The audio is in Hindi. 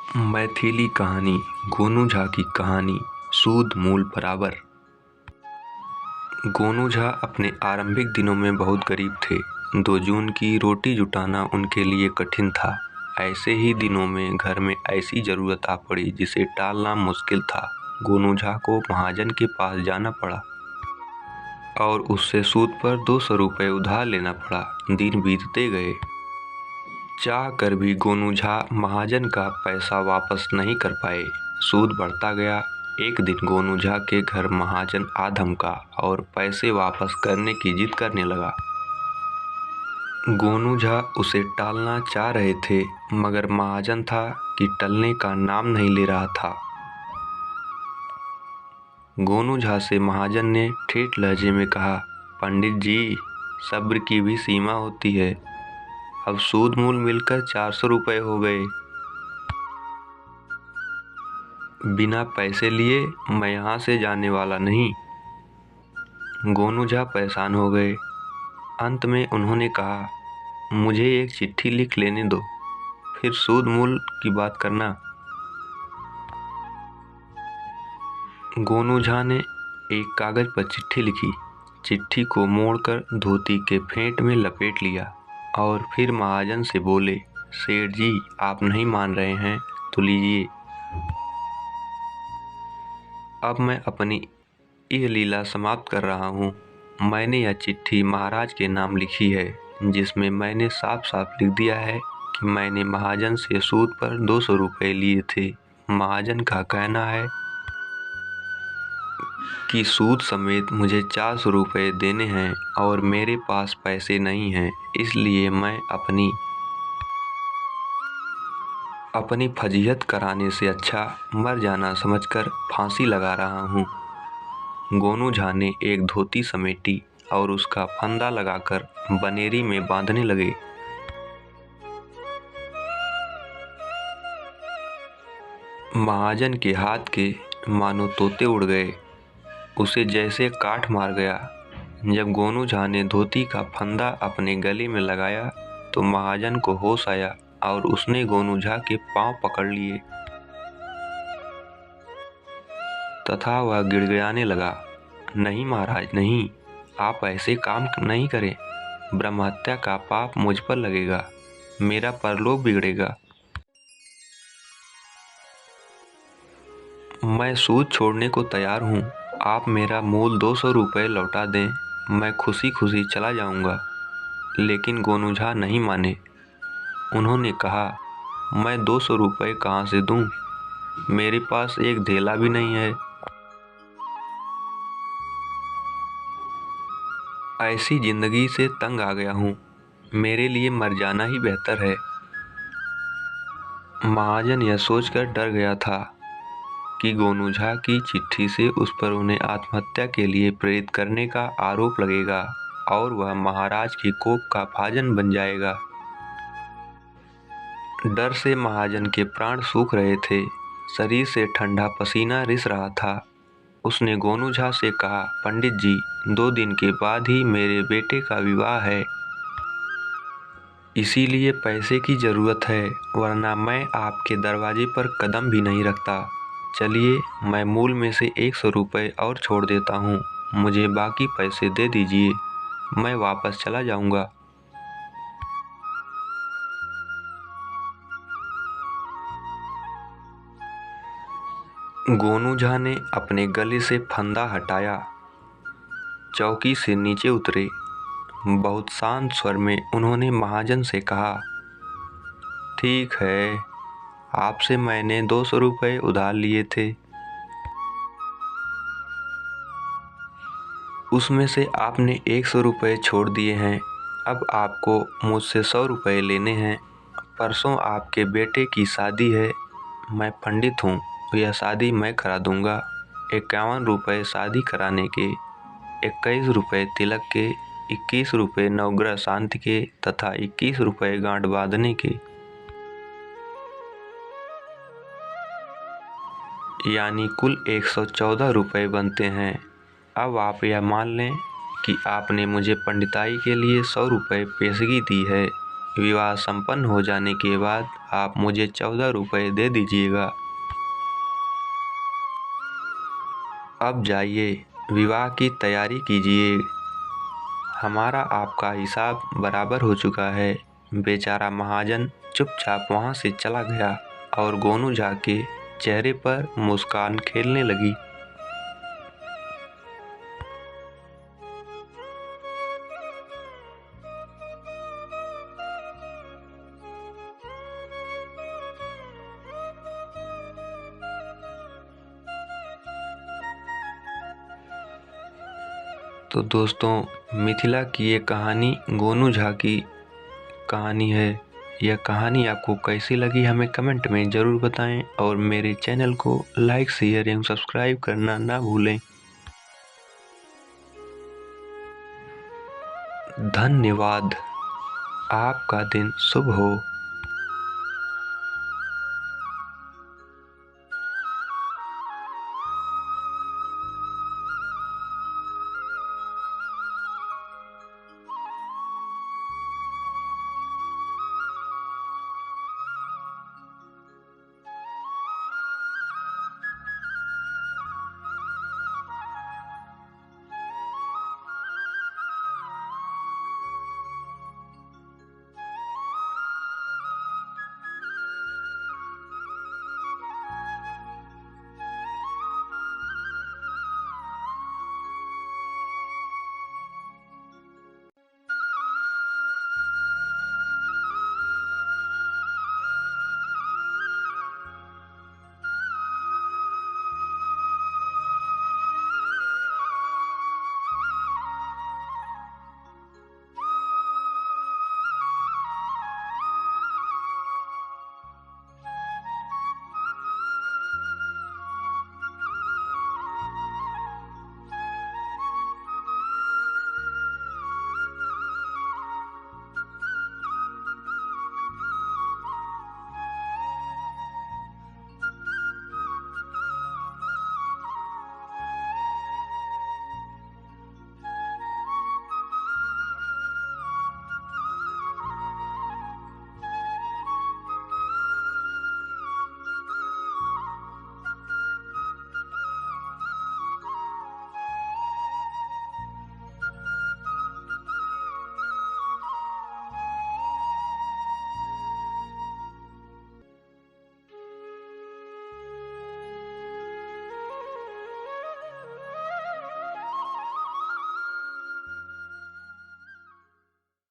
मैथिली कहानी गोनू झा की कहानी सूद मूल बराबर। गोनू झा अपने आरंभिक दिनों में बहुत गरीब थे। 2 जून की रोटी जुटाना उनके लिए कठिन था। ऐसे ही दिनों में घर में ऐसी ज़रूरत आ पड़ी जिसे टालना मुश्किल था। गोनू झा को महाजन के पास जाना पड़ा और उससे सूद पर 200 रुपये उधार लेना पड़ा। दिन बीतते गए। चाह कर भी गोनू झा महाजन का पैसा वापस नहीं कर पाए। सूद बढ़ता गया। एक दिन गोनू झा के घर महाजन आ धमका और पैसे वापस करने की जिद करने लगा। गोनू झा उसे टालना चाह रहे थे, मगर महाजन था कि टलने का नाम नहीं ले रहा था। गोनू झा से महाजन ने ठेठ लहजे में कहा, पंडित जी, सब्र की भी सीमा होती है। अब सूद मूल मिलकर 400 रुपये हो गए। बिना पैसे लिए मैं यहाँ से जाने वाला नहीं। गोनू झा परेशान हो गए। अंत में उन्होंने कहा, मुझे एक चिट्ठी लिख लेने दो, फिर सूद मूल की बात करना। गोनू झा ने एक कागज़ पर चिट्ठी लिखी। चिट्ठी को मोड़कर धोती के फेंट में लपेट लिया और फिर महाजन से बोले, सेठ जी, आप नहीं मान रहे हैं तो लीजिए। अब मैं अपनी यह लीला समाप्त कर रहा हूँ। मैंने यह चिट्ठी महाराज के नाम लिखी है, जिसमें मैंने साफ साफ लिख दिया है कि मैंने महाजन से सूद पर 200 रुपये लिए थे। महाजन का कहना है कि सूद समेत मुझे 400 रुपये देने हैं और मेरे पास पैसे नहीं हैं, इसलिए मैं अपनी फजीहत कराने से अच्छा मर जाना समझकर फांसी लगा रहा हूँ। गोनू झा ने एक धोती समेटी और उसका फंदा लगाकर बनेरी में बांधने लगे। महाजन के हाथ के मानो तोते उड़ गए। उसे जैसे काठ मार गया। जब गोनू झा ने धोती का फंदा अपने गले में लगाया तो महाजन को होश आया और उसने गोनू झा के पांव पकड़ लिए तथा वह गिड़गिड़ाने लगा, नहीं महाराज, नहीं, आप ऐसे काम नहीं करें। ब्रह्महत्या का पाप मुझ पर लगेगा, मेरा परलोक बिगड़ेगा। मैं सूद छोड़ने को तैयार हूँ। आप मेरा मूल 200 रुपये लौटा दें, मैं खुशी खुशी चला जाऊँगा। लेकिन गोनू झा नहीं माने। उन्होंने कहा, मैं 200 रुपये कहाँ से दूँ? मेरे पास एक धेला भी नहीं है। ऐसी जिंदगी से तंग आ गया हूँ, मेरे लिए मर जाना ही बेहतर है। महाजन यह सोचकर डर गया था कि गोनू झा की चिट्ठी से उस पर उन्हें आत्महत्या के लिए प्रेरित करने का आरोप लगेगा और वह महाराज के कोप का भाजन बन जाएगा। डर से महाजन के प्राण सूख रहे थे। शरीर से ठंडा पसीना रिस रहा था। उसने गोनू झा से कहा, पंडित जी, 2 दिन के बाद ही मेरे बेटे का विवाह है, इसीलिए पैसे की ज़रूरत है, वरना मैं आपके दरवाजे पर कदम भी नहीं रखता। चलिए, मैं मूल में से 100 रुपये और छोड़ देता हूँ, मुझे बाकी पैसे दे दीजिए, मैं वापस चला जाऊँगा। गोनू झा ने अपने गले से फंदा हटाया, चौकी से नीचे उतरे। बहुत शांत स्वर में उन्होंने महाजन से कहा, ठीक है, आपसे मैंने 200 रुपये उधार लिए थे, उसमें से आपने 100 रुपये छोड़ दिए हैं। अब आपको मुझसे 100 रुपये लेने हैं। परसों आपके बेटे की शादी है, मैं पंडित हूँ, यह शादी मैं करा दूँगा। 51 रुपये शादी कराने के, 21 रुपये तिलक के, 21 रुपये नवग्रह शांति के तथा 21 रुपये गांठ बांधने के, यानी कुल 114 रुपये बनते हैं। अब आप यह मान लें कि आपने मुझे पंडिताई के लिए 100 रुपये पेशगी दी है, विवाह संपन्न हो जाने के बाद आप मुझे 14 रुपये दे दीजिएगा। अब जाइए, विवाह की तैयारी कीजिए। हमारा आपका हिसाब बराबर हो चुका है। बेचारा महाजन चुपचाप वहाँ से चला गया और गोनू झा के चेहरे पर मुस्कान खेलने लगी। तो दोस्तों, मिथिला की ये कहानी गोनू झा की कहानी है। यह कहानी आपको कैसी लगी हमें कमेंट में ज़रूर बताएं और मेरे चैनल को लाइक, शेयर एवं सब्सक्राइब करना ना भूलें। धन्यवाद। आपका दिन शुभ हो।